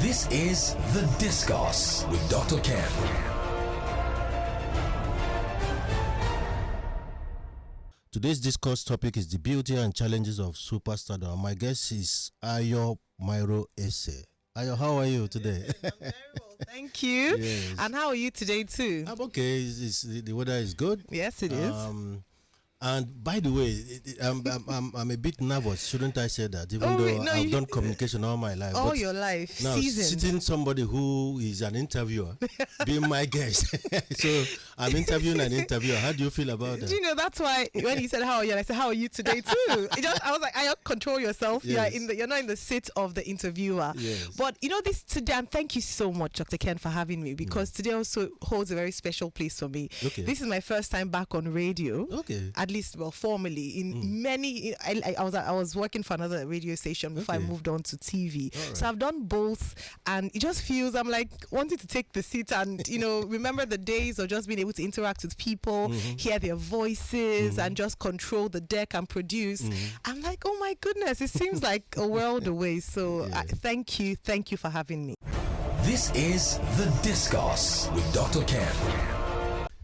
This is The Discourse with Dr. Ken. Today's discourse topic is the beauty and challenges of superstardom. My guest is Ayo Mairo-Ese. Ayo, how are you today? Yes, I'm very well, thank you. Yes. And how are you today too? I'm okay. The weather is good. Yes, it is. And by the way, I'm a bit nervous. Shouldn't I say that? Even though I've done communication all my life. All your life. Now, sitting somebody who is an interviewer, being my guest. So I'm interviewing an interviewer. How do you feel about that? Do you know, that's why when he said, how are you? And I said, how are you today too? I was like, I control yourself. Yes. You're not in the seat of the interviewer. Yes. But you know, this today, and thank you so much, Dr. Ken, for having me, because today also holds a very special place for me. Okay. This is my first time back on radio. Okay. At least, well, formally in many. I was working for another radio station before I moved on to TV. Right. So I've done both, and it just feels I'm like wanting to take the seat and remember the days of just being able to interact with people, hear their voices, and just control the deck and produce. I'm like, oh my goodness, it seems like a world away. So thank you for having me. This is The Discourse with Dr. Ken.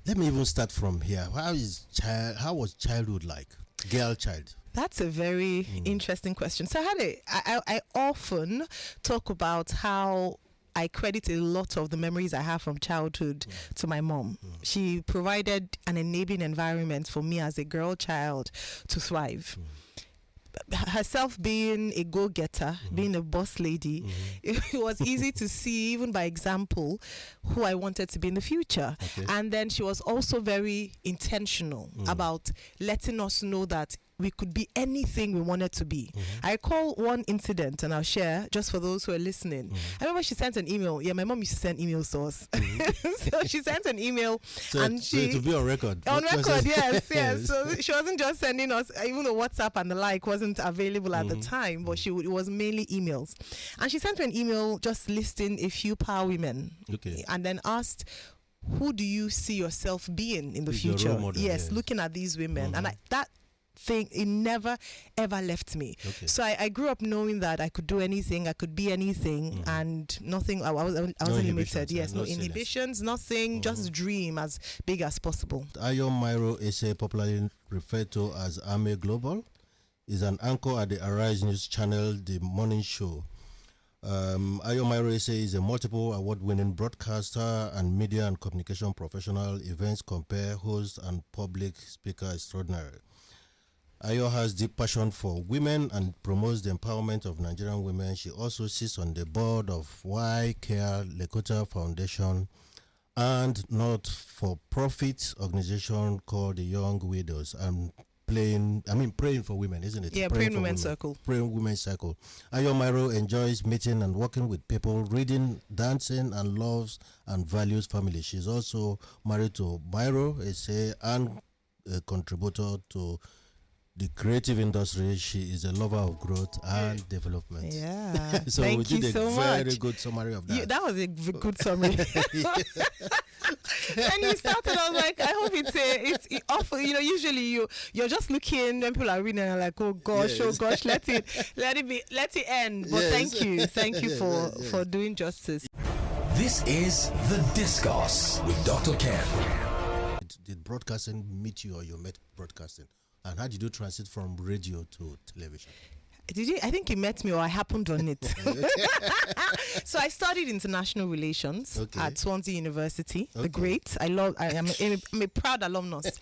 Let me even start from here. How was childhood like? Girl child. That's a very interesting question. So I often talk about how I credit a lot of the memories I have from childhood to my mom. She provided an enabling environment for me as a girl child to thrive. Herself being a go-getter, being a boss lady, it was easy to see, even by example, who I wanted to be in the future. Okay. And then she was also very intentional about letting us know that we could be anything we wanted to be. I recall one incident, and I'll share just for those who are listening. I remember she sent an email. Yeah, my mom used to send emails to us. So she sent an email, and she to be on record. on record, yes. So she wasn't just sending us, even though WhatsApp and the like wasn't available at the time, but it was mainly emails. And she sent me an email just listing a few power women, and then asked, who do you see yourself being in the future? Role model, yes. Looking at these women, and that thing, it never ever left me. So I grew up knowing that I could do anything, I could be anything, and nothing. I wasn't limited. Yes, no inhibitions, nothing. Just dream as big as possible. Ayo Mairo-Ese, popularly referred to as Ame Global, is an anchor at the Arise News channel, the morning show. Ayo Mairo-Ese is a multiple award-winning broadcaster and media and communication professional, events compare, host, and public speaker extraordinary. Ayo has deep passion for women and promotes the empowerment of Nigerian women. She also sits on the board of Why Care Lakota Foundation and not-for-profit organization called the Young Widows. And praying for women, isn't it? Yeah, Praying Women's Circle. Praying Women's Circle. Ayo Mairo enjoys meeting and working with people, reading, dancing, and loves and values family. She's also married to Mairo-Ese and a contributor to the creative industry. She is a lover of growth and development. Yeah. So Thank we did you so a very much. good summary of that. That was a good summary. And you started, I was like, I hope it's awful. Usually you're just looking when people are reading and like, oh gosh, let it end. But thank you for doing justice. This is The Discourse with Dr. Ken. Did broadcasting meet you, or you met broadcasting? And how did you transit from radio to television? Did you? I think he met me, or I happened on it. So I studied international relations at Swansea University. The great. I am a proud alumnus.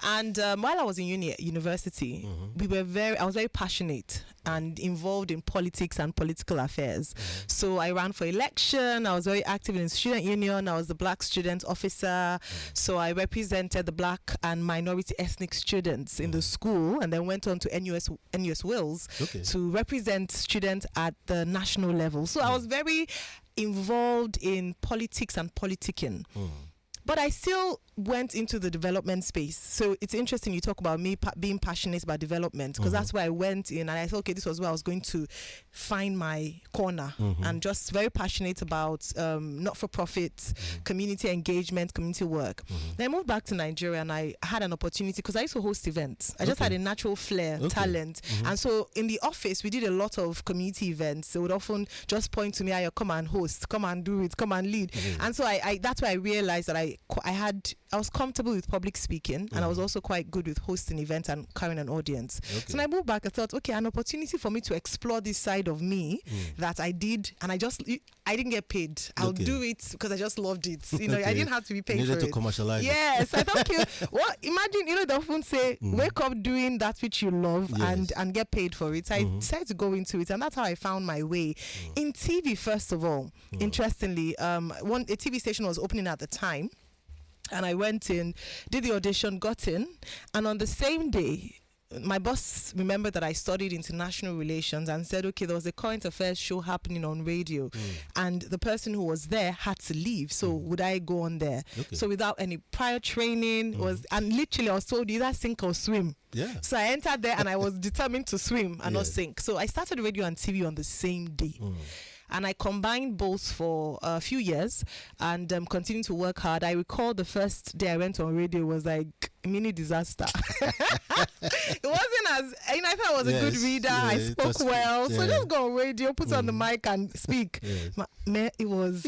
And while I was in university, I was very passionate and involved in politics and political affairs. So I ran for election. I was very active in the student union. I was the black student officer. So I represented the black and minority ethnic students in the school, and then went on to NUS Wales to represent students at the national level. So I was very involved in politics and politicking. But I still went into the development space. So it's interesting you talk about me being passionate about development, because that's where I went in, and I thought, okay, this was where I was going to find my corner, and just very passionate about not-for-profit, community engagement, community work. Then I moved back to Nigeria, and I had an opportunity because I used to host events. I just had a natural flair, talent, and so in the office we did a lot of community events. They would often just point to me, Ayo, come and host, come and do it, come and lead. And so I that's why I realized that I was comfortable with public speaking, and I was also quite good with hosting events and carrying an audience. So when I moved back, I thought, okay, an opportunity for me to explore this side of me that I did, and I didn't get paid. I'll do it because I just loved it. You know, I didn't have to be paid for it. To commercialize yes, I thought, okay, well, imagine, they often say, wake up doing that which you love and get paid for it. So I decided to go into it, and that's how I found my way in TV. First of all, interestingly, a TV station was opening at the time, and I went in, did the audition, got in, and on the same day, my boss remembered that I studied international relations and said, okay, there was a current affairs show happening on radio, and the person who was there had to leave. So would I go on there? So without any prior training, and literally I was told, either sink or swim. So I entered there, and I was determined to swim and not sink. So I started radio and TV on the same day. And I combined both for a few years, and continued to work hard. I recall the first day I went on radio was like a mini disaster. It wasn't as, I thought I was a good reader. I spoke well. So just go on radio, put on the mic and speak. It was.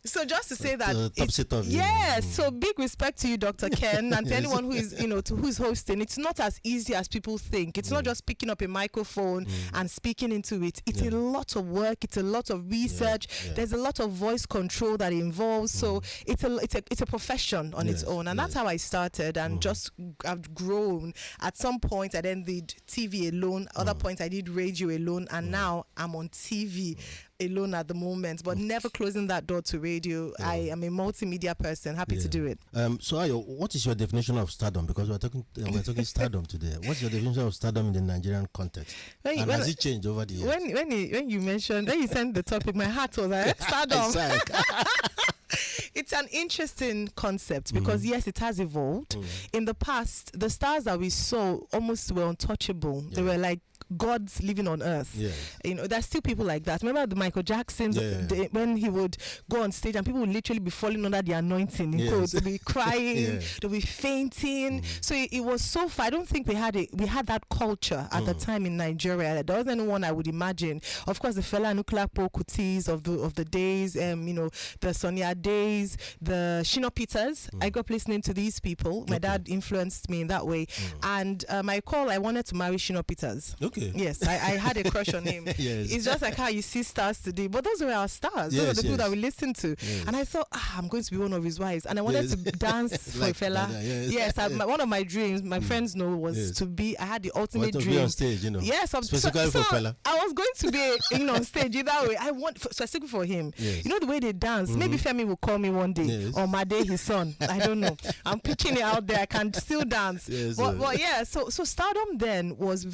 So just to say that, so big respect to you, Dr. Ken, and to anyone who is, who's hosting. It's not as easy as people think. It's not just picking up a microphone and speaking into it. It's a lot of work. It's a lot of research. There's a lot of voice control that involves. So it's a profession on its own, and that's how I started, and just I've grown. At some point I then did TV alone, other points I did radio alone, and now I'm on TV alone at the moment, but never closing that door to radio. I am a multimedia person, happy to do it. So Ayo, what is your definition of stardom? Because we're talking stardom today. What's your definition of stardom in the Nigerian context? Has it changed over the years? When you sent the topic, my heart was like, stardom. It's an interesting concept because yes, it has evolved. In the past, the stars that we saw almost were untouchable. They were like gods living on earth. There's still people like that. Remember the Michael Jacksons, when he would go on stage and people would literally be falling under the anointing. They'd be crying, they'd be fainting. So it was so far. I don't think we had that culture at the time in Nigeria. There wasn't anyone I would imagine. Of course, the Fela Anukulakpo Kutis of the days, the Sonia Days, the Shino Peters. I grew up listening to these people. My dad influenced me in that way. And I wanted to marry Shino Peters. Yes, I had a crush on him. It's just like how you see stars today, but those were our stars. Those are the people that we listened to. And I thought, I'm going to be one of his wives, and I wanted to dance for Fela. One of my dreams, my friends know, was to be. I had the ultimate dream. To be on stage, Yes, specifically for Fela. I was going to be on stage either way. I want specifically for him. The way they dance. Maybe Femi will call me one day, or my day his son. I don't know. I'm pitching it out there. I can still dance. So Stardom then was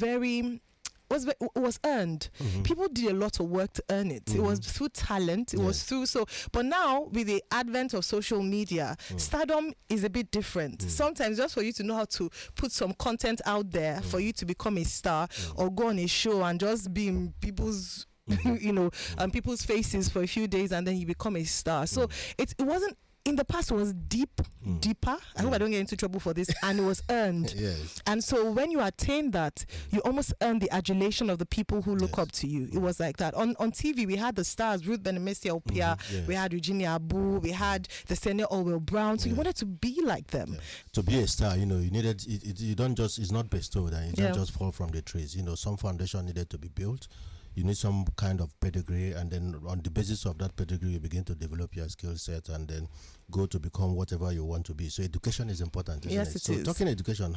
was earned. People did a lot of work to earn it. It was through talent. It was through but now with the advent of social media, stardom is a bit different. Sometimes just for you to know how to put some content out there for you to become a star, or go on a show and just be in people's people's faces for a few days, and then you become a star. So it wasn't. In the past, it was deeper. I hope I don't get into trouble for this. And it was earned. And so when you attain that, you almost earn the adulation of the people who look up to you. It was like that. On TV, we had the stars, Ruth Benemesi Opia, we had Eugenia Abu, we had the Senior Orwell Brown. So you wanted to be like them. To be a star, you needed, you don't just, it's not bestowed, and you don't just fall from the trees. Some foundation needed to be built. You need some kind of pedigree, and then on the basis of that pedigree, you begin to develop your skill set and then go to become whatever you want to be. So education is important, isn't it? So talking education,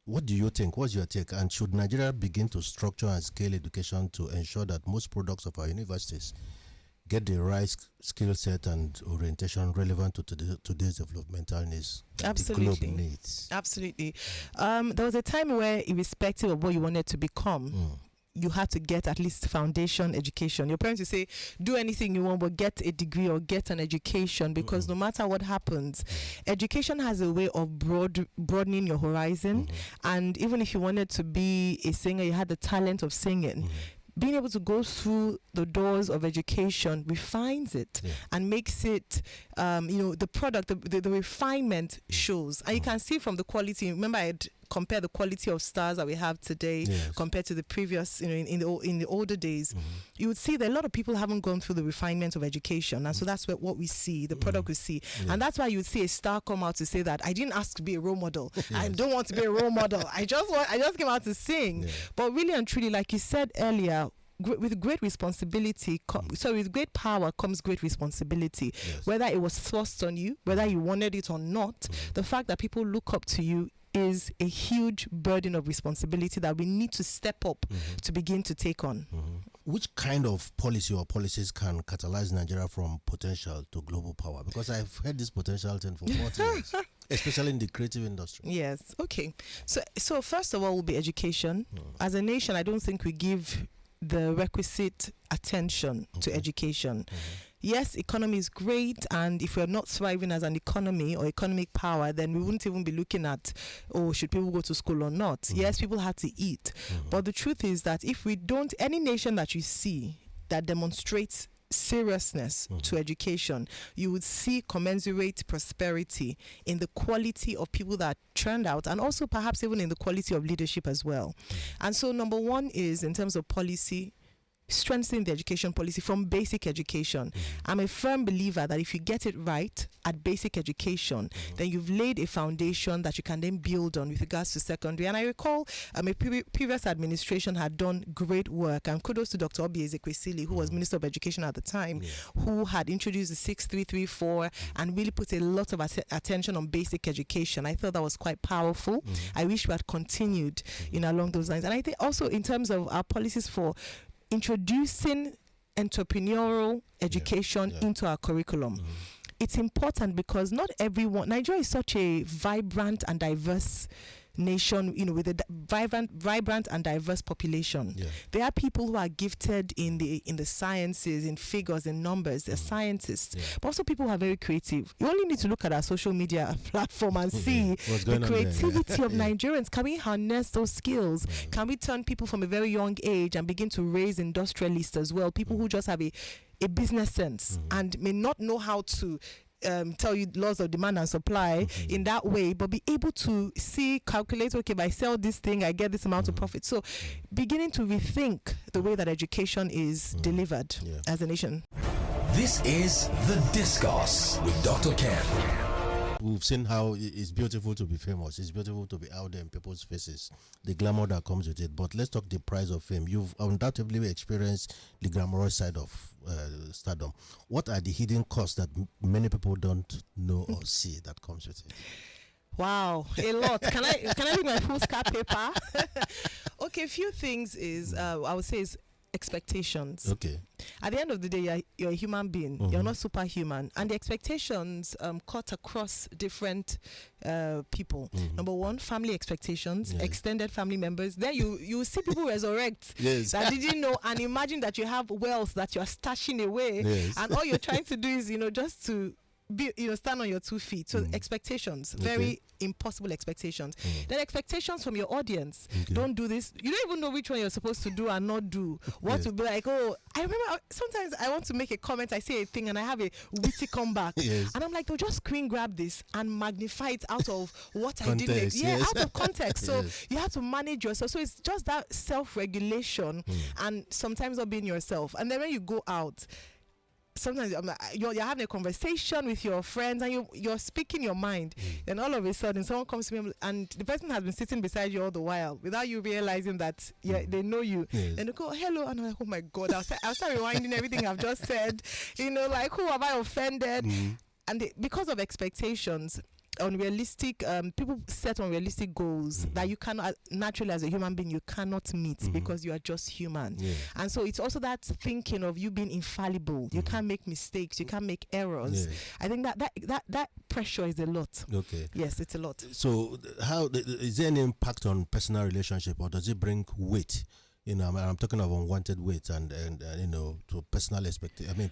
what do you think? What's your take? And should Nigeria begin to structure and scale education to ensure that most products of our universities get the right skill set and orientation relevant to today's developmental needs? Absolutely. The global needs. Absolutely. There was a time where, irrespective of what you wanted to become, you have to get at least foundation education. Your parents will say, do anything you want, but get a degree or get an education, because no matter what happens, education has a way of broadening your horizon. And even if you wanted to be a singer, you had the talent of singing, being able to go through the doors of education refines it and makes it, the product, the refinement shows. And you can see from the quality. Remember, I had compare the quality of stars that we have today compared to the previous, in the older days, you would see that a lot of people haven't gone through the refinement of education, and so that's what we see, the product we see, and that's why you would see a star come out to say that I didn't ask to be a role model. I don't want to be a role model. I just came out to sing. But really and truly, like you said earlier, with great responsibility, with great power comes great responsibility. Whether it was thrust on you, whether you wanted it or not, the fact that people look up to you is a huge burden of responsibility that we need to step up to begin to take on. Which kind of policy or policies can catalyze Nigeria from potential to global power? Because I've heard this potential thing for 40 years, especially in the creative industry. Yes. Okay. So first of all will be education. As a nation, I don't think we give the requisite attention to education. Yes, economy is great, and if we're not thriving as an economy or economic power, then we wouldn't even be looking at, should people go to school or not? Yes, people have to eat. But the truth is that if we don't, any nation that you see that demonstrates seriousness to education, you would see commensurate prosperity in the quality of people that turned out, and also perhaps even in the quality of leadership as well. And so number one is, in terms of policy, strengthening the education policy from basic education. I'm a firm believer that if you get it right at basic education, then you've laid a foundation that you can then build on with regards to secondary. And I recall a previous administration had done great work, and kudos to Dr. Obi Ezekwesili, who was Minister of Education at the time, who had introduced the 6334 and really put a lot of attention on basic education. I thought that was quite powerful. I wish we had continued along those lines. And I think also in terms of our policies for introducing entrepreneurial education into our curriculum. It's important because not everyone, Nigeria is such a vibrant and diverse nation, with a vibrant and diverse population. There are people who are gifted in the sciences, in figures, in numbers. They're scientists, but also people who are very creative. You only need to look at our social media platform and see the creativity of Nigerians. Can we harness those skills? Can we turn people from a very young age and begin to raise industrialists as well? People who just have a business sense and may not know how to tell you laws of demand and supply in that way, but be able to calculate, okay, if I sell this thing, I get this amount of profit. So beginning to rethink the way that education is delivered as a nation. This is The Discourse with Dr. Ken. We've seen how it's beautiful to be famous. It's beautiful to be out there in people's faces, the glamour that comes with it. But let's talk the price of fame. You've undoubtedly experienced the glamorous side of stardom. What are the hidden costs that many people don't know or see that comes with it? Wow, a lot. Can I read my full scrap paper? Okay, a few things is I would say is expectations. Okay. At the end of the day, you're a human being. You're not superhuman, and the expectations cut across different people. Number one, family expectations, extended family members. Then you see people resurrect that didn't know, and imagine that you have wealth that you're stashing away, and all you're trying to do is just to stand on your 2 feet. So expectations, very impossible expectations. Then expectations from your audience. Don't do this. You don't even know which one you're supposed to do and not do. What to be like, I remember sometimes I want to make a comment, I say a thing and I have a witty comeback. And I'm like, they'll just screen grab this and magnify it out of what context, I did. Out of context. So you have to manage yourself. So it's just that self-regulation and sometimes not being yourself. And then when you go out, sometimes you're having a conversation with your friends and you're speaking your mind, and all of a sudden someone comes to me and the person has been sitting beside you all the while without you realizing that they know you, and they go hello, and I'm like, oh my God, I'll start rewinding everything I've just said, like, who have I offended? And because of expectations, unrealistic, people set unrealistic goals that you cannot, naturally as a human being, you cannot meet because you are just human. And so it's also that thinking of you being infallible. You can't make mistakes, you can't make errors. I think that pressure is a lot. Yes, it's a lot. So how is there any impact on personal relationship, or does it bring weight I'm talking of unwanted weight and to personal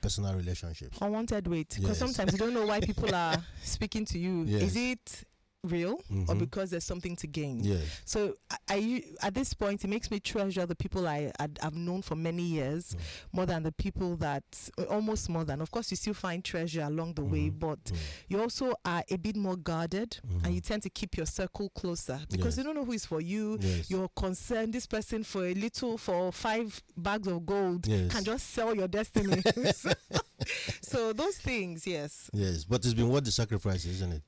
personal relationships. Unwanted weight, because sometimes you don't know why people are speaking to you. Yes. Is it real or because there's something to gain? Yes. So I at this point, it makes me treasure the people I've known for many years more than the people that almost more than. Of course, you still find treasure along the way, but you also are a bit more guarded, and you tend to keep your circle closer because you don't know who is for you. Yes. You're concerned this person for 5 bags of gold can just sell your destiny. So those things, yes. Yes, but it's been worth the sacrifice, isn't it?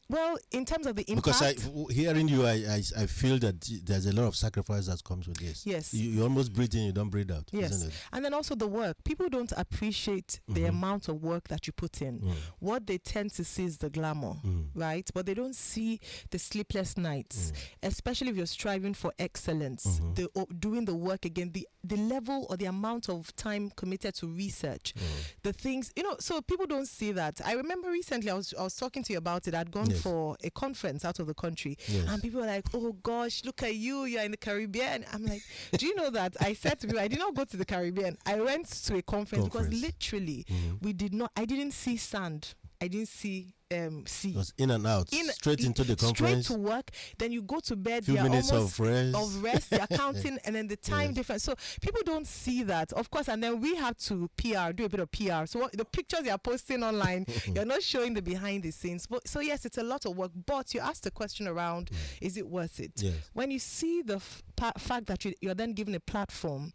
Well, in terms of the impact, because hearing you, I feel that there's a lot of sacrifice that comes with this. Yes, you almost breathe in, you don't breathe out. Yes, isn't it? And then also the work. People don't appreciate the amount of work that you put in. What they tend to see is the glamour, right? But they don't see the sleepless nights, especially if you're striving for excellence. Doing the work again, the level or the amount of time committed to research, the things So people don't see that. I remember recently I was talking to you about it. I'd gone for a conference out of the country, and people were like, "Oh gosh, look at you! You're in the Caribbean." I'm like, "Do you know that?" I said to people, "I did not go to the Caribbean. I went to a conference. Because literally, I didn't see sand. I didn't see sea. It was in and out, straight into the conference. Straight to work. Then you go to bed. Few minutes of rest. The accounting and then the time difference. So people don't see that, of course. And then we have to do a bit of PR. So the pictures you are posting online, you're not showing the behind the scenes. But so yes, it's a lot of work. But you asked the question around, is it worth it? Yes. When you see the fact that you're then given a platform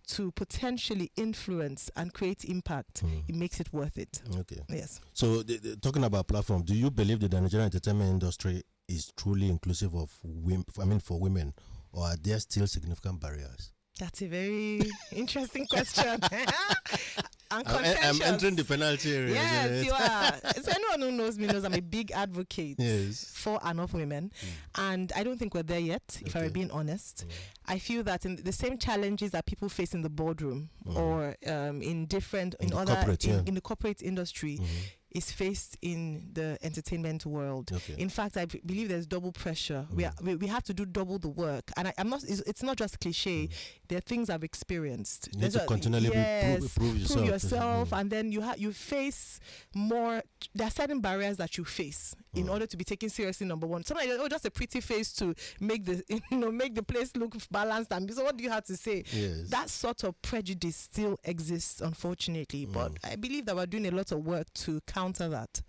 to potentially influence and create impact, it makes it worth it. Okay. Yes. So talking about platform, do you believe that the Nigerian entertainment industry is truly inclusive of women? For women, or are there still significant barriers? That's a very interesting question. I'm entering the penalty area. Yes, you are. So anyone who knows me knows I'm a big advocate for and of women. And I don't think we're there yet, if I were being honest. I feel that in the same challenges that people face in the boardroom or in the corporate industry is faced in the entertainment world. Okay. In fact, I believe there's double pressure. We have to do double the work, and it's not just cliche. There are things I've experienced. You need to continually prove yourself, and then you face more. There are certain barriers that you face in order to be taken seriously. Number one, sometimes just a pretty face to make the place look balanced. And so, what do you have to say? Yes. That sort of prejudice still exists, unfortunately. But I believe that we're doing a lot of work to counter that.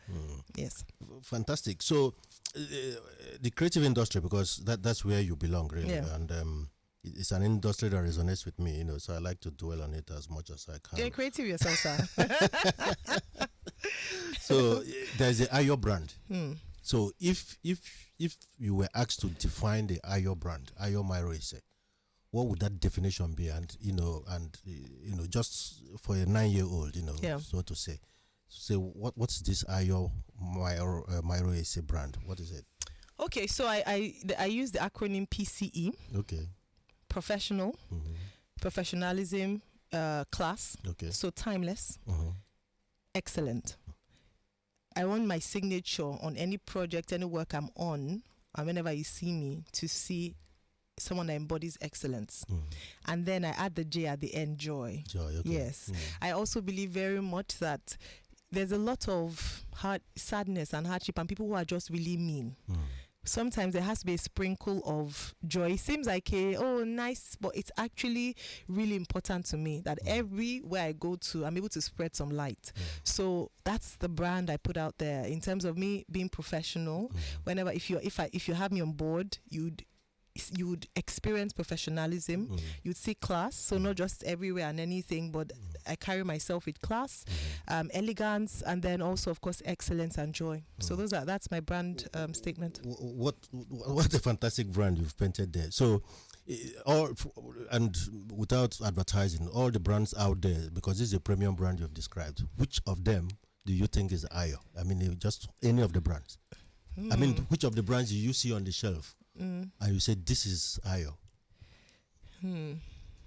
Yes. Fantastic. So the creative industry, because that's where you belong, really, and it's an industry that resonates with me, so I like to dwell on it as much as I can. You're creative yourself, sir. So there's the Ayo brand. So if you were asked to define the Ayo brand, Ayo Mairo-Ese, what would that definition be? And just for a 9-year-old, so to say. So what's this Ayo Mairo-Ese brand? What is it? Okay, so I use the acronym PCE. Okay. Professional, professionalism, class. Okay. So timeless, excellent. I want my signature on any project, any work I'm on, and whenever you see me, to see someone that embodies excellence. And then I add the J at the end, joy. Joy, okay. Yes. I also believe very much that there's a lot of sadness and hardship and people who are just really mean. Sometimes there has to be a sprinkle of joy. It seems like nice, but it's actually really important to me that everywhere I go to, I'm able to spread some light. So that's the brand I put out there in terms of me being professional. Whenever if you have me on board, you would experience professionalism. You'd see class, so not just everywhere and anything, but I carry myself with class, elegance, and then also, of course, excellence and joy. So that's my brand statement. What a fantastic brand you've painted there. So, and without advertising, all the brands out there, because this is a premium brand you've described, which of them do you think is Ayo? I mean, just any of the brands. I mean, which of the brands do you see on the shelf? And you say, this is Ayo.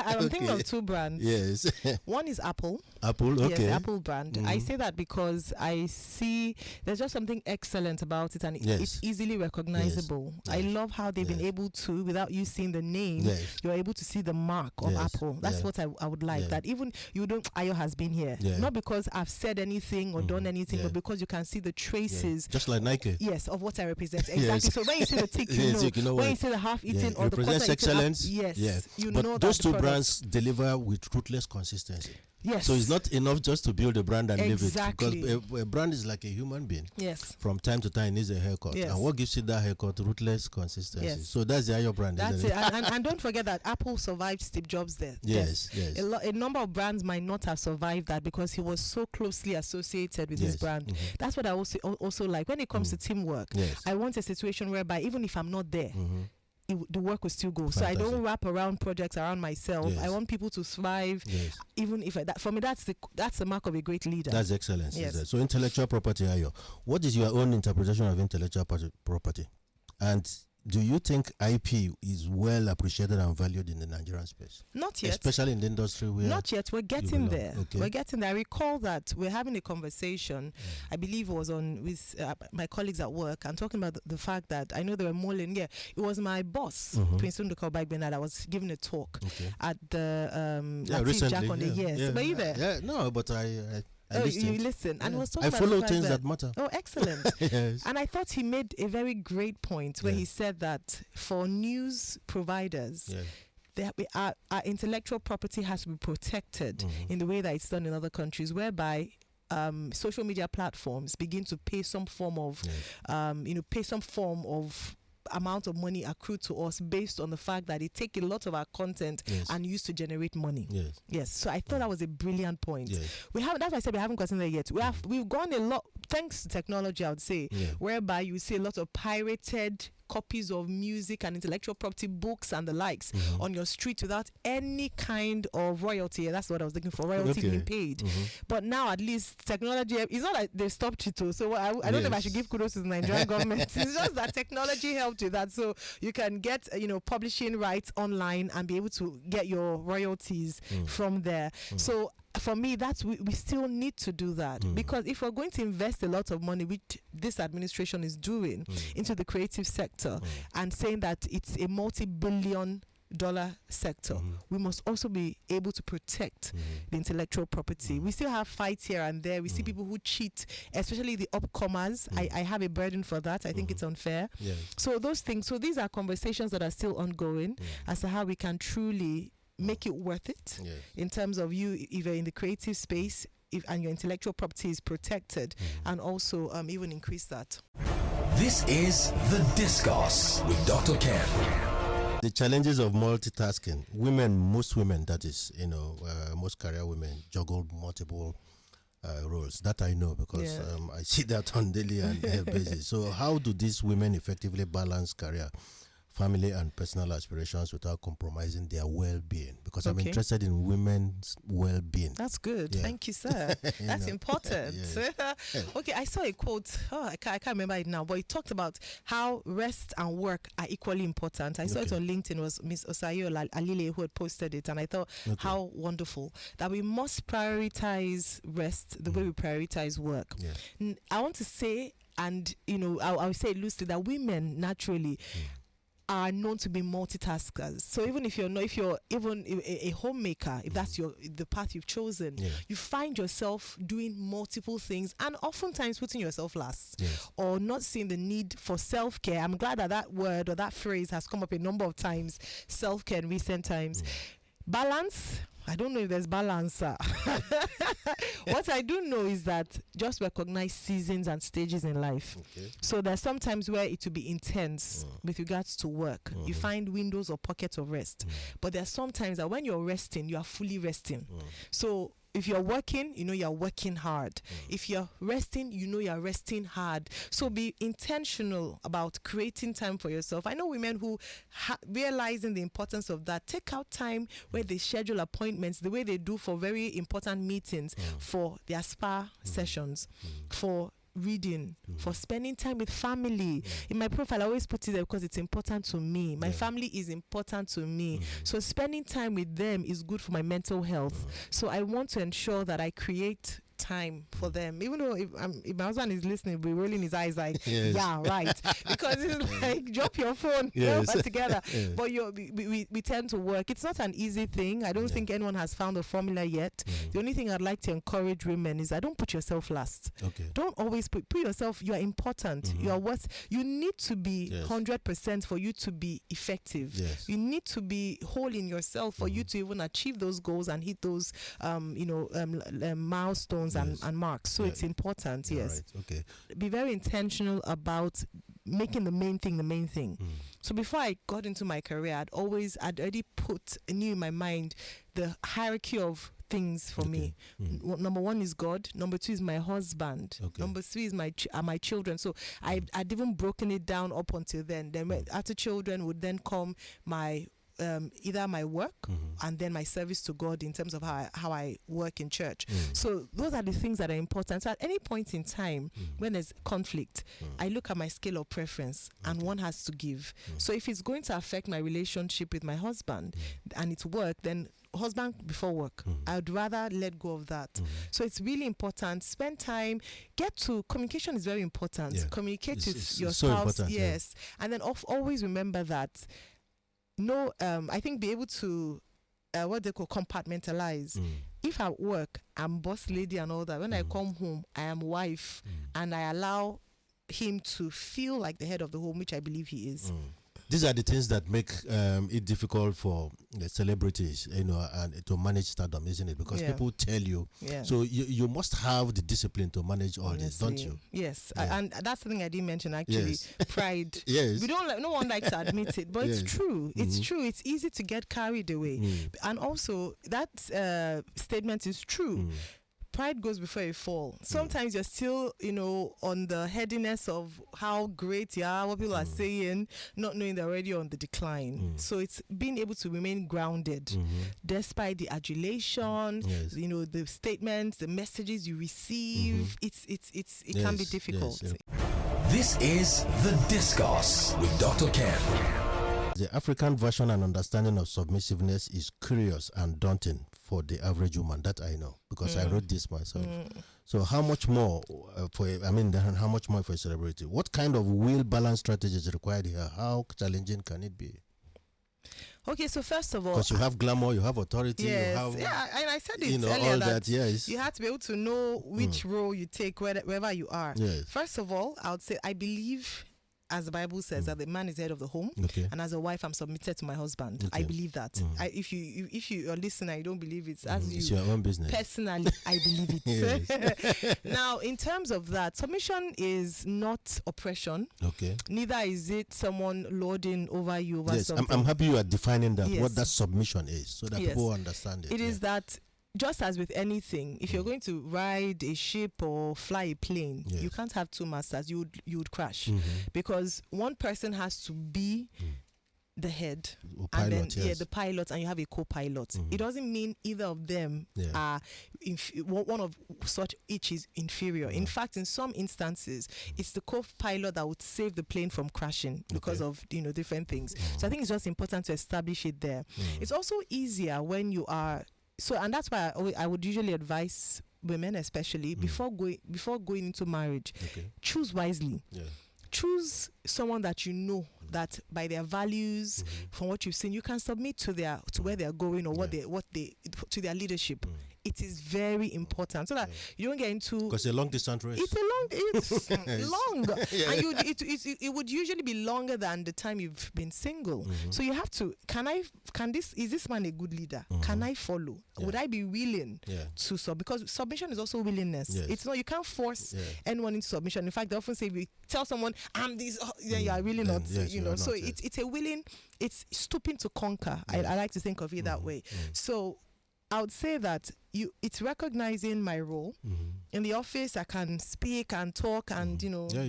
I'm thinking of two brands. Yes. One is Apple. Apple, okay. Yes, Apple brand. I say that because I see there's just something excellent about it, and it's easily recognizable. Yes. I love how they've been able to, without you seeing the name, you're able to see the mark of Apple. That's what I would like. That even you don't, Ayo has been here. Not because I've said anything or done anything, but because you can see the traces. Just like Nike. Yes, of what I represent. Exactly. So when you see the tick, you know when you see the half-eaten or the quarter excellence. You but know those that two brands deliver with ruthless consistency. Yes. So it's not enough just to build a brand and leave it. Exactly. Because a brand is like a human being. Yes. From time to time, needs a haircut. Yes. And what gives you that haircut? Ruthless consistency. Yes. So that's the Ayo brand. That's it. And don't forget that Apple survived Steve Jobs there. Yes. A number of brands might not have survived that because he was so closely associated with his brand. That's what I also like. When it comes to teamwork, I want a situation whereby even if I'm not there, the work will still go. Fantastic. So I don't wrap around projects around myself. I want people to thrive. Even if for me that's the mark of a great leader. That's excellence. Yes. So intellectual property, Ayo. What is your own interpretation of intellectual property? And do you think IP is well appreciated and valued in the Nigerian space? Not yet. Especially in the industry where... Not yet. We're getting there. Okay. We're getting there. I recall that we're having a conversation, I believe it was with my colleagues at work, and talking about the fact that I know they were mulling. Yeah, it was my boss, Prince Ndukau Bagbena, that was giving a talk at the recently. Jack on the Yes. Were you there? Yeah, no, but I you listen. And was talking I about follow the fact things that matter. Oh, excellent. Yes. And I thought he made a very great point where he said that for news providers, our intellectual property has to be protected in the way that it's done in other countries, whereby social media platforms begin to pay some form of, amount of money accrued to us based on the fact that they take a lot of our content and use to generate money. Yes. So I thought that was a brilliant point. We have, that's why I said we haven't gotten there yet. We've gone a lot, thanks to technology, I would say, whereby you see a lot of pirated copies of music and intellectual property books and the likes on your street without any kind of royalty. That's what I was looking for, royalty being paid. But now at least technology, it's not like they stopped it too. So I don't know if I should give kudos to the Nigerian government. It's just that technology helped with that. So you can get publishing rights online and be able to get your royalties from there. So for me, we still need to do that, because if we're going to invest a lot of money, which this administration is doing, into the creative sector and saying that it's a multi-billion-dollar sector, we must also be able to protect the intellectual property. We still have fights here and there. We see people who cheat, especially the upcomers. I have a burden for that. I think it's unfair. So those things. So these are conversations that are still ongoing as to how we can truly make it worth it in terms of you, if you're in the creative space, and your intellectual property is protected, and also even increase that. This is The Discourse with Dr. Ken. The challenges of multitasking. Most women, that is, most career women juggle multiple roles. That I know because I see that on daily and basis. So how do these women effectively balance career, family and personal aspirations without compromising their well-being? Because I'm interested in women's well-being. That's good. Thank you, sir. That's important. Okay, I saw a quote. I can't remember it now, but it talked about how rest and work are equally important. I saw it on LinkedIn. It was Miss Osayo Alile who had posted it, and I thought how wonderful that we must prioritize rest the way we prioritize work. I want to say, and I'll say it loosely, that women naturally are known to be multitaskers. So even if you're even a homemaker, if that's the path you've chosen, you find yourself doing multiple things and oftentimes putting yourself last or not seeing the need for self-care. I'm glad that word or that phrase has come up a number of times, self-care, in recent times. Balance, I don't know if there's balance. What I do know is that just recognize seasons and stages in life. So there's sometimes where it will be intense with regards to work. You find windows or pockets of rest. But there's sometimes that when you're resting, you are fully resting. So if you're working, you're working hard. If you're resting, you're resting hard. So be intentional about creating time for yourself. I know women who, realizing the importance of that, take out time where they schedule appointments the way they do for very important meetings, for their spa sessions, for reading, for spending time with family. In my profile, I always put it there because it's important to me. My family is important to me. So spending time with them is good for my mental health. So I want to ensure that I create time for them, even though if my husband is listening, we're rolling his eyes like, yeah, right, because it's like, drop your phone, we're together. But we tend to work. It's not an easy thing. I don't think anyone has found a formula yet. The only thing I'd like to encourage women is that don't put yourself last. Don't always put yourself. You are important. You are worth. You need to be 100% for you to be effective. You need to be whole in yourself for you to even achieve those goals and hit those milestones and marks. So it's important. Right. Be very intentional about making the main thing the main thing. So before I got into my career, I'd already knew in my mind the hierarchy of things for me. Number one is God. Number two is my husband. Number three is my children. So I'd even broken it down up until then. Then after children would then come my either my work and then my service to God in terms of how I work in church. So those are the things that are important. So at any point in time when there's conflict, I look at my scale of preference and one has to give. So if it's going to affect my relationship with my husband and it's work, then husband before work. I'd rather let go of that. So it's really important. Spend time. Communication is very important. Communicate with your spouse. And then always remember that I think be able to what they call compartmentalize. If at work I'm boss lady and all that, when I come home I am wife, and I allow him to feel like the head of the home, which I believe he is. These are the things that make it difficult for celebrities, and to manage stardom, isn't it? Because people tell you. So you must have the discipline to manage all this, don't you? Yes, and that's something I didn't mention actually. Pride. We don't. No one likes to admit it, but it's true. It's true. It's easy to get carried away, and also that statement is true. Pride goes before a fall. Sometimes you're still, on the headiness of how great you are, what people are saying, not knowing they're already on the decline. So it's being able to remain grounded despite the adulation, the statements, the messages you receive. It can be difficult. This is The Discourse with Dr. Ken. The African version and understanding of submissiveness is curious and daunting for the average woman. That I know, because I wrote this myself. So how much more how much more for a celebrity? What kind of will balance strategy is required here? How challenging can it be? Okay, so first of all, because you have glamour, you have authority, you have, and I said it earlier all that you have to be able to know which role you take wherever you are. First of all, I would say I believe, as the Bible says, that the man is head of the home, and as a wife, I'm submitted to my husband. I believe that. If you're listening, you don't believe it, it's your own business. Personally, I believe it. Now, in terms of that, submission is not oppression. Neither is it someone lording over you over something. I'm happy you are defining that. What that submission is, so that people understand it. It is that. Just as with anything, if you're going to ride a ship or fly a plane, you can't have two masters. You would crash, because one person has to be the head, pilot, and then the pilot, and you have a co-pilot. It doesn't mean either of them are one of such each is inferior. In fact, in some instances, it's the co-pilot that would save the plane from crashing because of different things. So I think it's just important to establish it there. It's also easier when you are. So, and that's why I would usually advise women, especially before going into marriage, choose wisely. Choose someone that you know that by their values, from what you've seen, you can submit to where they're going, or what they to their leadership. It is very important, so that you don't get into, because it's a long distance race. It's long, and it would usually be longer than the time you've been single. So you have to, is this man a good leader? Can I follow? Would I be willing to because submission is also willingness. It's not, you can't force anyone into submission. In fact, they often say, if you tell someone I'm this, you are really not, so it's a willing, it's stooping to conquer. I like to think of it that way. So I would say that it's recognizing my role. In the office, I can speak and talk and,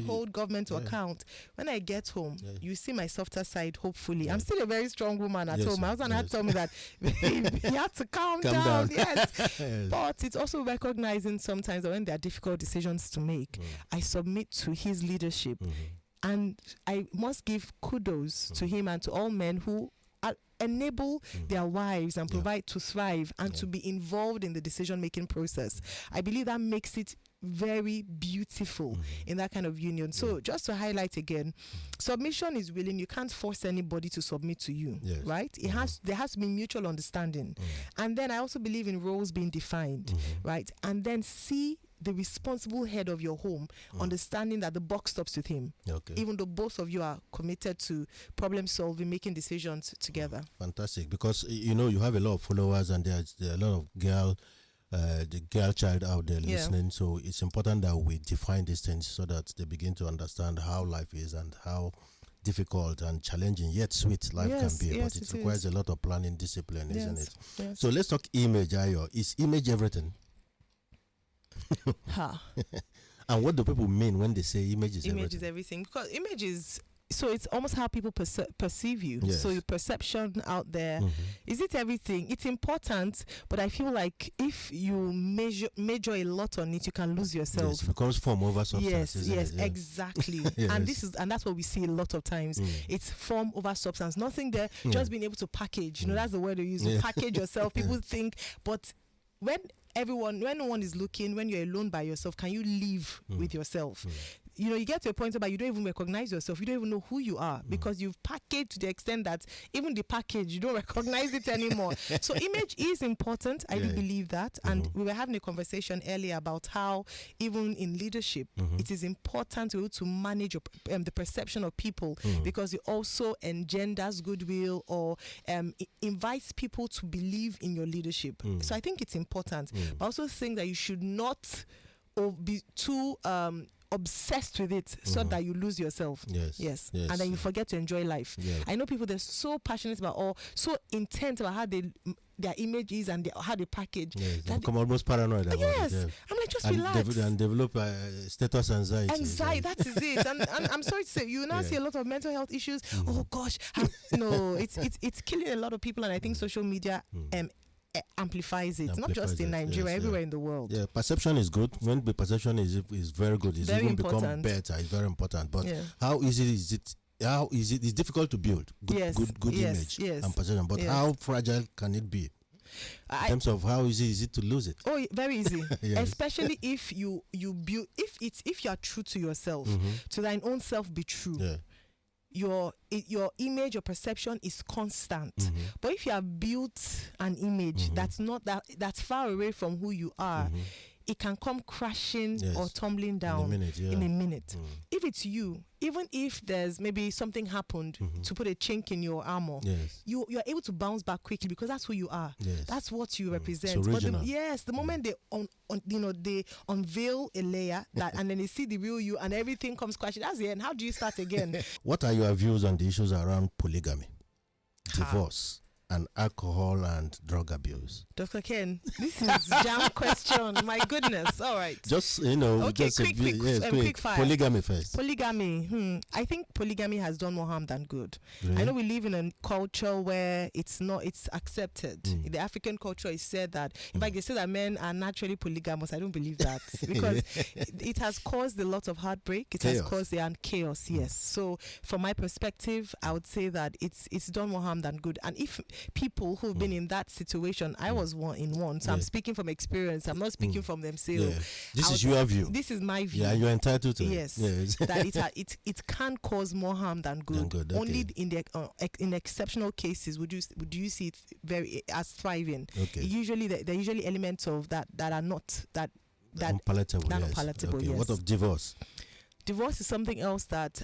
hold government to account. When I get home, you see my softer side, hopefully. I'm still a very strong woman at home. My husband had told me that you have to calm down. Yes. But it's also recognizing sometimes that when there are difficult decisions to make, I submit to his leadership. And I must give kudos to him and to all men who enable their wives and provide to thrive and to be involved in the decision-making process. I believe that makes it very beautiful in that kind of union. So just to highlight again, submission is willing. You can't force anybody to submit to you, right? There has to be mutual understanding. And then I also believe in roles being defined, right? And then see the responsible head of your home, understanding that the buck stops with him, even though both of you are committed to problem solving, making decisions together. Fantastic, because you have a lot of followers and there are a lot of the girl child out there listening, so it's important that we define these things so that they begin to understand how life is and how difficult and challenging yet sweet life can be. But it requires a lot of planning, discipline, isn't it? Yes. So let's talk image, Ayo. Is image everything? And what do people mean when they say image is everything? Image is everything. Because image is, so it's almost how people perceive you. So your perception out there, is it everything? It's important, but I feel like if you major a lot on it, you can lose yourself. Yes, it becomes form over substance. Yes, exactly. And that's what we see a lot of times. It's form over substance. Nothing there, just being able to package. That's the word they use. You package yourself. People think, but when no one is looking, when you're alone by yourself, can you live with yourself? You get to a point where you don't even recognize yourself. You don't even know who you are because you've packaged to the extent that even the package, you don't recognize it anymore. So image is important. I do believe that. And we were having a conversation earlier about how even in leadership, it is important to be able to manage the perception of people because it also engenders goodwill or invites people to believe in your leadership. So I think it's important. But I also think that you should not be too obsessed with it so that you lose yourself. Yes. And then you forget to enjoy life. I know people, they're so passionate about or so intent about how their image is and how they package. They become almost paranoid about it. I'm like, just relax. And develop status anxiety. That is it. And I'm sorry to say, you now see a lot of mental health issues. Oh gosh, it's killing a lot of people, and I think social media amplifies it, not just in Nigeria, everywhere in the world. Perception is good. When the perception is very good, it's very even important. Become better. It's very important. But how easy is it? It's difficult to build good image and perception. But how fragile can it be? In terms of how easy is it to lose it? Oh, very easy. Especially if you build, if you are true to yourself, to thine own self be true. Your image, your perception is constant. But if you have built an image that's far away from who you are, it can come crashing or tumbling down in a minute. If it's you, even if there's maybe something happened to put a chink in your armor, you're able to bounce back quickly because that's who you are. That's what you represent. But the moment they unveil a layer and then they see the real you and everything comes crashing, that's the end. How do you start again? What are your views on the issues around polygamy, divorce, and alcohol and drug abuse? Dr. Ken, this is jam question. My goodness. All right. Just, okay, just quick fire. Polygamy first. Polygamy. I think polygamy has done more harm than good. Really? I know we live in a culture where it's accepted. In the African culture, it's said that, in fact, they say that men are naturally polygamous. I don't believe that because it has caused a lot of heartbreak. It has caused chaos, yes. So from my perspective, I would say that it's done more harm than good. And if people who've been in that situation, I was one, so I'm speaking from experience. I'm not speaking from themselves. This is your view. This is my view. Yeah, you're entitled to it. Yes. That it can cause more harm than good. Only in exceptional cases would you see it very as thriving. Usually there are usually elements of that are not that unpalatable. Unpalatable. Yes. What of divorce? Divorce is something else that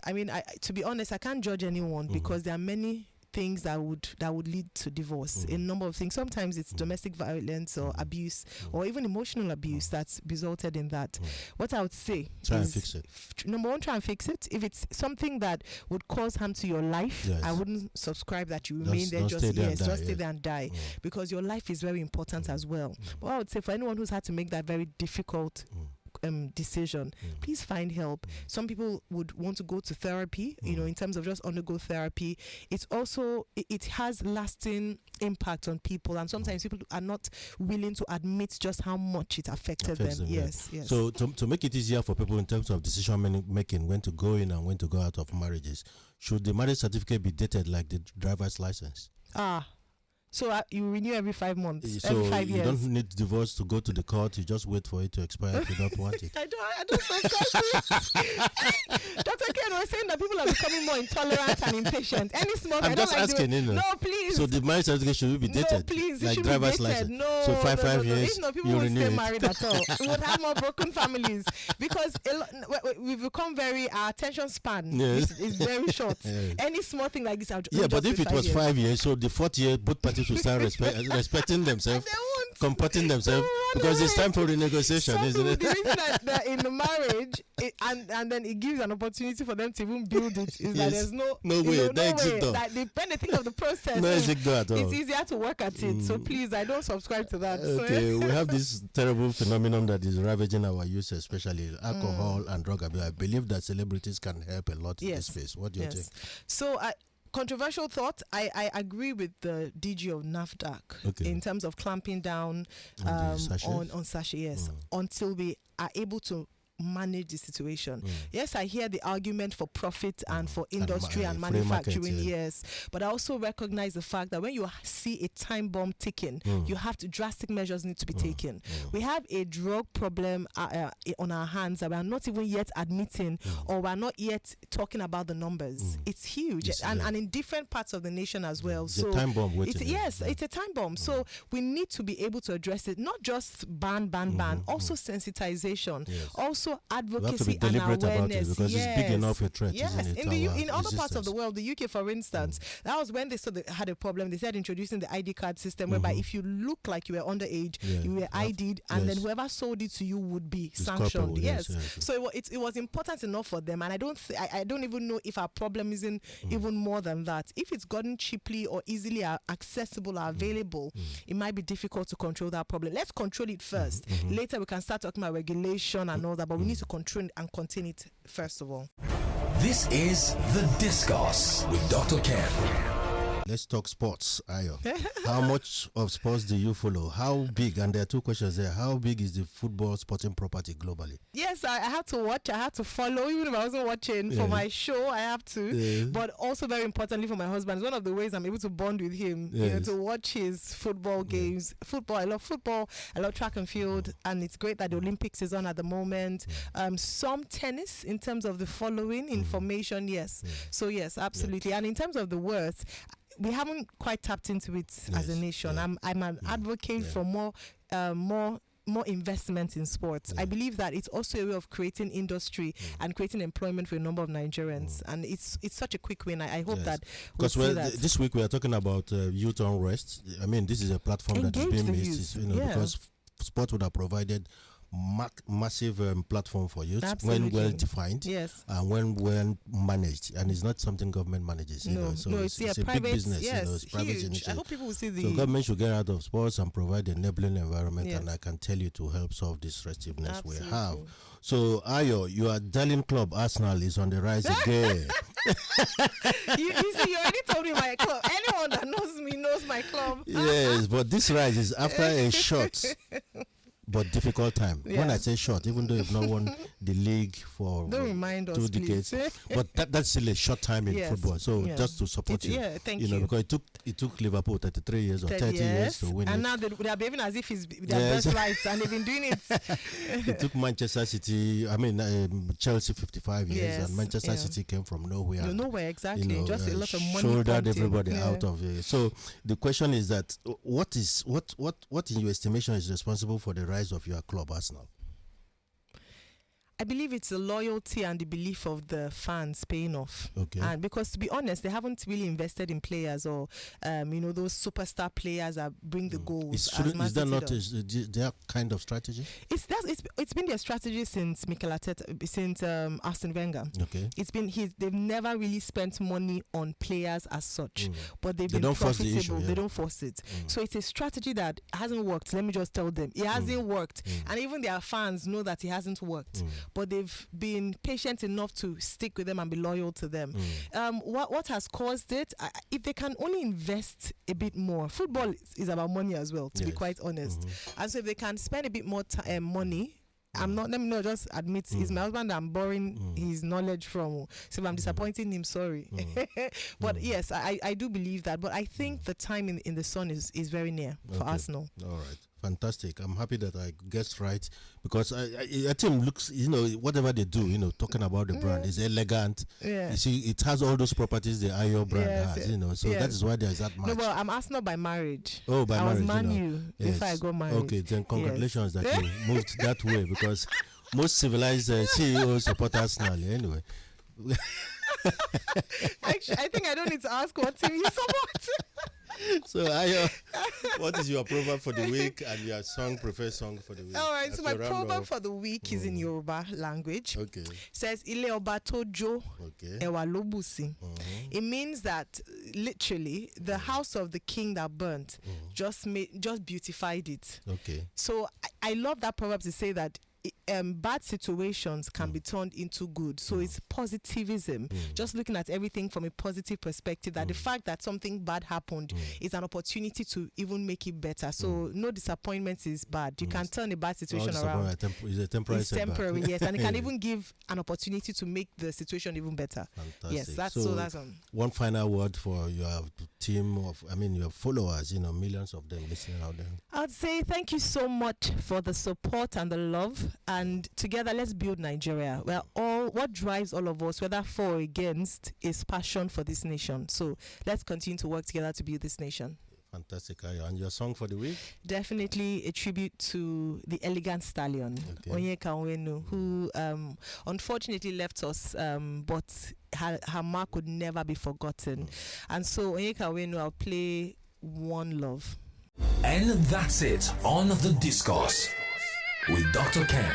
to be honest, I can't judge anyone because there are many things that would lead to divorce. A number of things. Sometimes it's domestic violence or abuse or even emotional abuse that's resulted in that. What I would say try is, and fix it. Number one, try and fix it. If it's something that would cause harm to your life, I wouldn't subscribe that you remain there. Just stay there and die, because your life is very important as well. But I would say for anyone who's had to make that very difficult decision, please find help. Some people would want to go to therapy, in terms of just undergo therapy. It's also, it has lasting impact on people, and sometimes people are not willing to admit just how much it affected them. Yes. So to make it easier for people in terms of decision making, when to go in and when to go out of marriages, should the marriage certificate be dated like the driver's license? So you renew every 5 months, so every 5 years. You don't need divorce to go to the court. You just wait for it to expire if you don't want it. I don't subscribe to it. Dr. Ken was saying that people are becoming more intolerant and impatient. Any small thing, I'm just asking, No, please. So the marriage certificate should be dated? No, please. Like driver's license? No. So five years, If not, people you won't renew stay it. married at all. We would have more broken families, because we've become our attention span is very short. Any small thing like this, but if it was 5 years, so the 4th year, both parties will start respecting themselves, comporting themselves, because it's time for renegotiation, isn't it? The reason that in the marriage, and then it gives an opportunity for them to even build it, is that there's no way, no exit door. That when they think of the process, no exit door at all. It's easier to work at it. So please, I don't subscribe to that. Okay, we have this terrible phenomenon that is ravaging our youth, especially alcohol and drug abuse. I believe that celebrities can help a lot in this space. What do you think? So controversial thought. I agree with the DG of NAFDAC in terms of clamping down on sachets, until we are able to manage the situation. Yes, I hear the argument for profit and for industry and manufacturing, but I also recognize the fact that when you see a time bomb ticking, you have to drastic measures need to be taken. We have a drug problem on our hands that we are not even yet admitting, or we are not yet talking about the numbers. It's huge, and in different parts of the nation as well. So a time bomb waiting. It's a time bomb. So we need to be able to address it, not just ban, also sensitization, also advocacy and awareness, about it, because it's big enough a threat. Isn't it? In other parts of the world, the UK, for instance, that was when they had a problem. They said introducing the ID card system, whereby if you look like you were underage, you were ID'd, and then whoever sold it to you would be sanctioned. So it was important enough for them, and I don't even know if our problem isn't even more than that. If it's gotten cheaply or easily accessible or available, it might be difficult to control that problem. Let's control it first. Later we can start talking about regulation and all that, but we need to control and contain it first of all. This is The Discourse with Dr. Ken. Let's talk sports, Ayo. How much of sports do you follow? How big? And there are two questions there. How big is the football sporting property globally? Yes, I have to watch. I have to follow. Even if I wasn't watching for my show, I have to. But also very importantly for my husband, it's one of the ways I'm able to bond with him, to watch his football games. Football, I love football. I love track and field. And it's great that the Olympics is on at the moment. Some tennis in terms of the following information, yes. So yes, absolutely. And in terms of the worth, we haven't quite tapped into it as a nation. I'm an advocate for more investment in sports. I believe that it's also a way of creating industry and creating employment for a number of Nigerians, and it's such a quick win. I hope that because this week we are talking about youth unrest. I mean, this is a platform that is being missed, because sport would have provided massive platform for youth. When well defined, and when well managed, and it's not something government manages. It's a private, big business. It's private initiative. I hope people will see the. So government should get out of sports and provide an enabling environment, and I can tell you to help solve this restiveness we have. So Ayo, your darling club Arsenal is on the rise again. you see, you already told me my club. Anyone that knows me knows my club. Yes, but this rise is after a short but difficult time. When I say short, even though you've not won the league for 2 decades, but that's still a short time in football. So just to support you, thank you. Because it took Liverpool 33 years or 30 years to win and it. Now they are behaving as if it's their best rights, and they've been doing it. It took Manchester City, Chelsea 55 years, and Manchester City came from nowhere. Nowhere, exactly. Just a lot of money. Shouldered everybody out of it. So the question is that what in your estimation is responsible for the rise of your club, Arsenal? I believe it's the loyalty and the belief of the fans paying off. Okay. And because to be honest, they haven't really invested in players or those superstar players that bring the goals. Is that not their kind of strategy? It's been their strategy since Mikel Arteta, since Arsene Wenger. Okay. They've never really spent money on players as such, but they've been don't profitable. Force the issue, They don't force it. So it's a strategy that hasn't worked. Let me just tell them it hasn't worked, and even their fans know that it hasn't worked. But they've been patient enough to stick with them and be loyal to them. What has caused it? If they can only invest a bit more, football is about money as well, to be quite honest. And so if they can spend a bit more money. Let me not just admit it's my husband that I'm borrowing his knowledge from. So if I'm disappointing him, sorry. But yes, I do believe that. But I think the time in the sun is very near for Arsenal. All right. Fantastic. I'm happy that I guessed right, because a team looks, whatever they do, talking about the brand is elegant. Yeah. You see, it has all those properties the Ayo brand has, so that is why there's that match. No, but I'm Arsenal by marriage. Oh, by marriage. I was Man U before I got married. Okay, then congratulations that you moved that way, because most civilized CEOs support Arsenal anyway. Actually, I think I don't need to ask what team you support. So, Ayo, what is your proverb for the week and your preferred song for the week? All right, so my proverb for the week is in Yoruba language. Okay. It says, Ile oba tojo, ewa lobusi. It means that literally the house of the king that burnt just beautified it. Okay. So I love that proverb to say that bad situations can be turned into good. So it's positivism, just looking at everything from a positive perspective, that the fact that something bad happened is an opportunity to even make it better. So no disappointment is bad. You can turn a bad situation around. It's a temporary It's temporary, yes, and it can even give an opportunity to make the situation even better. Fantastic. Yes, that's one final word for your team your followers, millions of them listening out there. I'd say thank you so much for the support and the love, and together let's build Nigeria. What drives all of us, whether for or against, is passion for this nation. So let's continue to work together to build this nation. Fantastic, Ayo. And your song for the week? Definitely a tribute to the elegant stallion, Onyeka Onwenu, who unfortunately left us, but her mark would never be forgotten. And so, Onyeka Onwenu, I'll play One Love. And that's it on The Discourse with Dr. Ken.